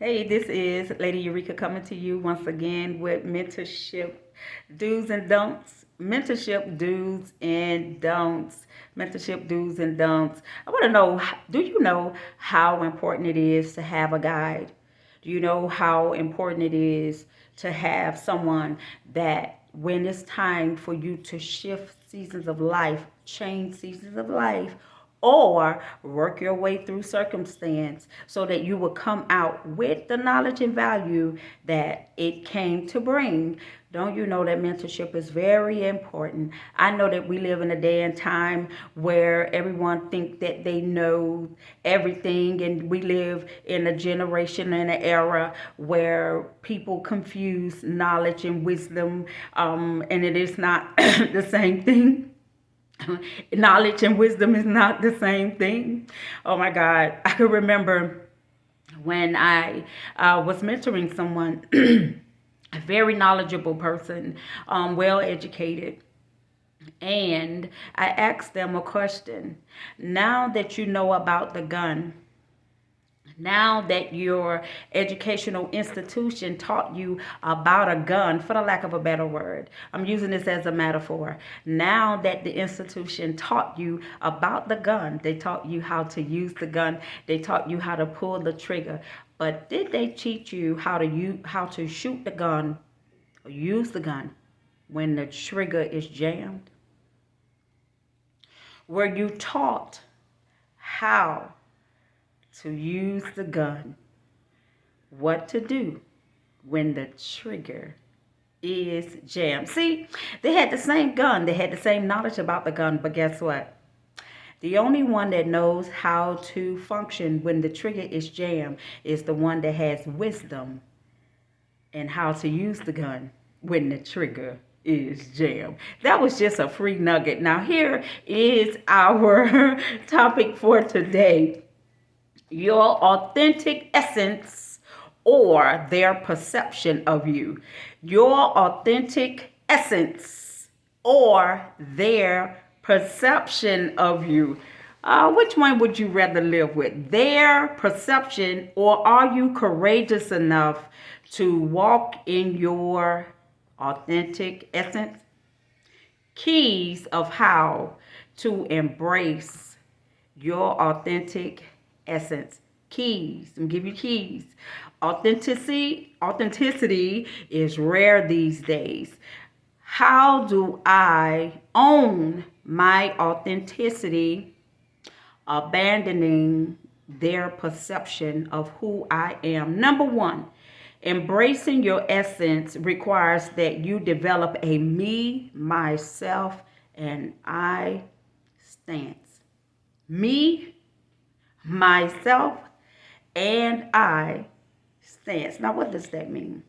Hey, this is Lady Eureka coming to you once again with mentorship do's and don'ts. Mentorship do's and don'ts. Mentorship do's and don'ts. I want to know, do you know how important it is to have a guide? Do you know how important it is to have someone that when it's time for you to shift seasons of life, change seasons of life, or work your way through circumstance so that you will come out with the knowledge and value that it came to bring. Don't you know that mentorship is very important? I know that we live in a day and time where everyone think that they know everything, and we live in a generation and an era where people confuse knowledge and wisdom, and it is not the same thing. Knowledge and wisdom is not the same thing. Oh my God. I can remember when I was mentoring someone, a very knowledgeable person, well educated. And I asked them a question. Now that you know about the gun, now that your educational institution taught you about a gun, for the lack of a better word, I'm using this as a metaphor. Now that the institution taught you about the gun, they taught you how to use the gun, they taught you how to pull the trigger. But did they teach you how to shoot the gun or use the gun when the trigger is jammed? Were you taught how to use the gun, what to do when the trigger is jammed? See, they had the same gun, they had the same knowledge about the gun, but guess what? The only one that knows how to function when the trigger is jammed is the one that has wisdom and how to use the gun when the trigger is jammed. That was just a free nugget. Now, here is our topic for today: your authentic essence or their perception of you. Your authentic essence or their perception of you. Which one would you rather live with? Their perception, or are you courageous enough to walk in your authentic essence? Keys of how to embrace your authentic essence. Keys. I'm gonna give you keys. Authenticity is rare these days. How do I own my authenticity, abandoning their perception of who I am? Number one, embracing your essence requires that you develop a me, myself, and I stance. Me, myself, and I stance. Now, what does that mean?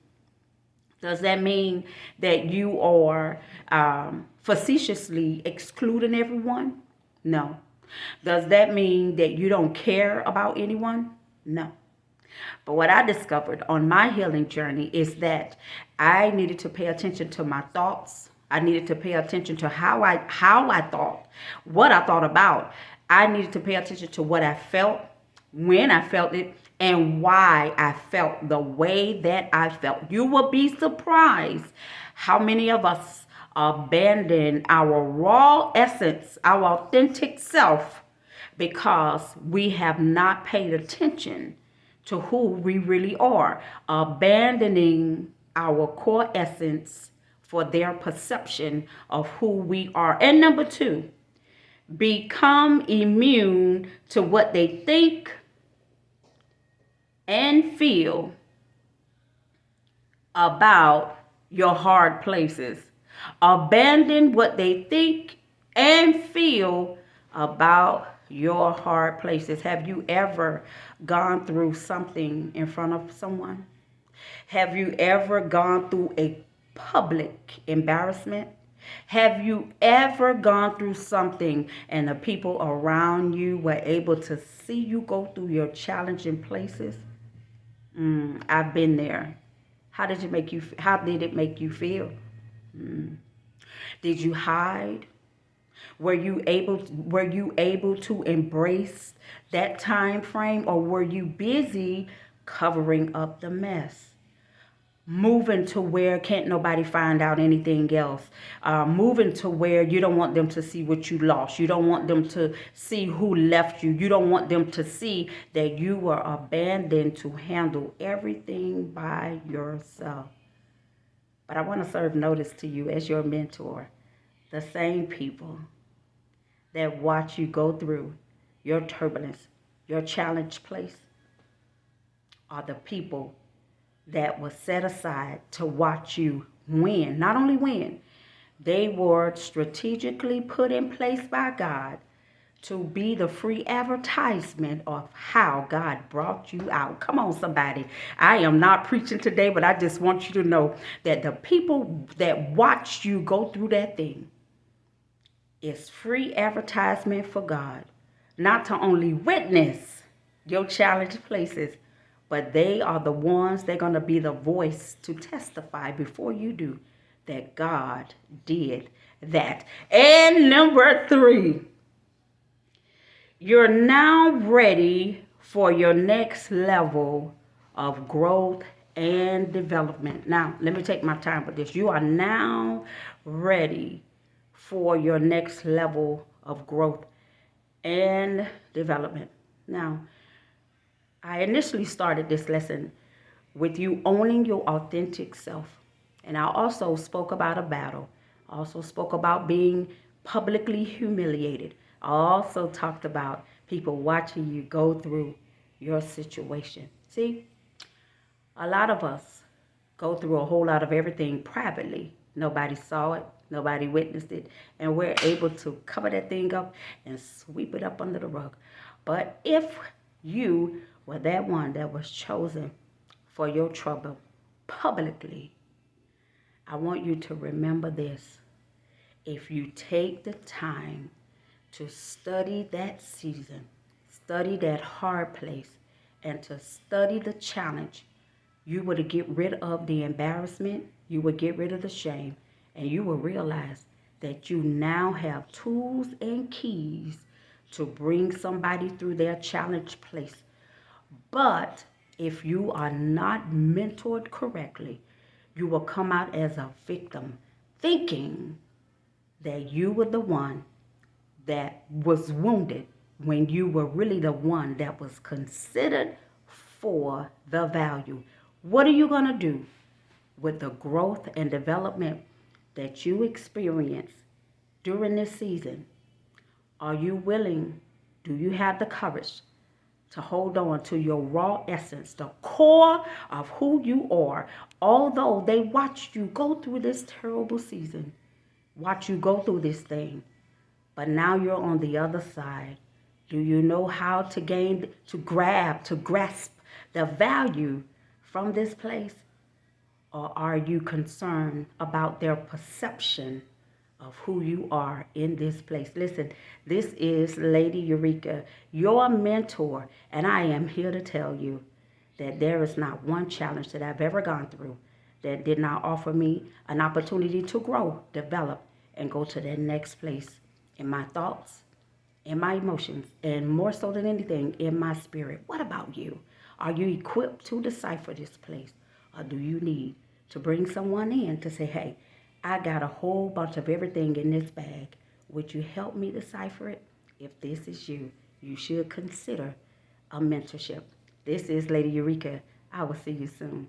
Does that mean that you are facetiously excluding everyone? No. Does that mean that you don't care about anyone? No. But what I discovered on my healing journey is that I needed to pay attention to my thoughts. I needed to pay attention to how I thought, what I thought about. I needed to pay attention to what I felt, when I felt it, and why I felt the way that I felt. You will be surprised how many of us abandon our raw essence, our authentic self, because we have not paid attention to who we really are, abandoning our core essence for their perception of who we are. And number two, become immune to what they think and feel about your hard places. Abandon what they think and feel about your hard places. Have you ever gone through something in front of someone? Have you ever gone through a public embarrassment? Have you ever gone through something and the people around you were able to see you go through your challenging places? I've been there. How did it make you feel? Did you hide? Were you able to embrace that time frame, or were you busy covering up the mess, moving to where can't nobody find out anything else, moving to where you don't want them to see what you lost, you don't want them to see who left you, you don't want them to see that you were abandoned to handle everything by yourself. But I want to serve notice to you as your mentor. The same people that watch you go through your turbulence, your challenge place, are the people that was set aside to watch you win. Not only win, they were strategically put in place by God to be the free advertisement of how God brought you out. Come on, somebody. I am not preaching today, but I just want you to know that the people that watched you go through that thing is free advertisement for God. Not to only witness your challenge places, but they are the ones, they're going to be the voice to testify before you do that God did that. And number 3, you're now ready for your next level of growth and development. Now, let me take my time with this. You are now ready for your next level of growth and development. Now, I initially started this lesson with you owning your authentic self. And I also spoke about a battle. I also spoke about being publicly humiliated. I also talked about people watching you go through your situation. See, a lot of us go through a whole lot of everything privately. Nobody saw it. Nobody witnessed it. And we're able to cover that thing up and sweep it up under the rug. But if you were that one that was chosen for your trouble publicly, I want you to remember this. If you take the time to study that season, study that hard place, and to study the challenge, you would get rid of the embarrassment, you would get rid of the shame, and you will realize that you now have tools and keys to bring somebody through their challenge place. But if you are not mentored correctly, you will come out as a victim, thinking that you were the one that was wounded when you were really the one that was considered for the value. What are you going to do with the growth and development that you experience during this season? Are you willing? Do you have the courage to hold on to your raw essence, the core of who you are, although they watched you go through this terrible season, watch you go through this thing, but now you're on the other side. Do you know how to gain, to grasp the value from this place? Or are you concerned about their perception of who you are in this place? Listen, this is Lady Eureka, your mentor, and I am here to tell you that there is not one challenge that I've ever gone through that did not offer me an opportunity to grow, develop, and go to that next place in my thoughts, in my emotions, and more so than anything, in my spirit. What about you? Are you equipped to decipher this place? Or do you need to bring someone in to say, hey, I got a whole bunch of everything in this bag. Would you help me decipher it? If this is you, you should consider a mentorship. This is Lady Eureka. I will see you soon.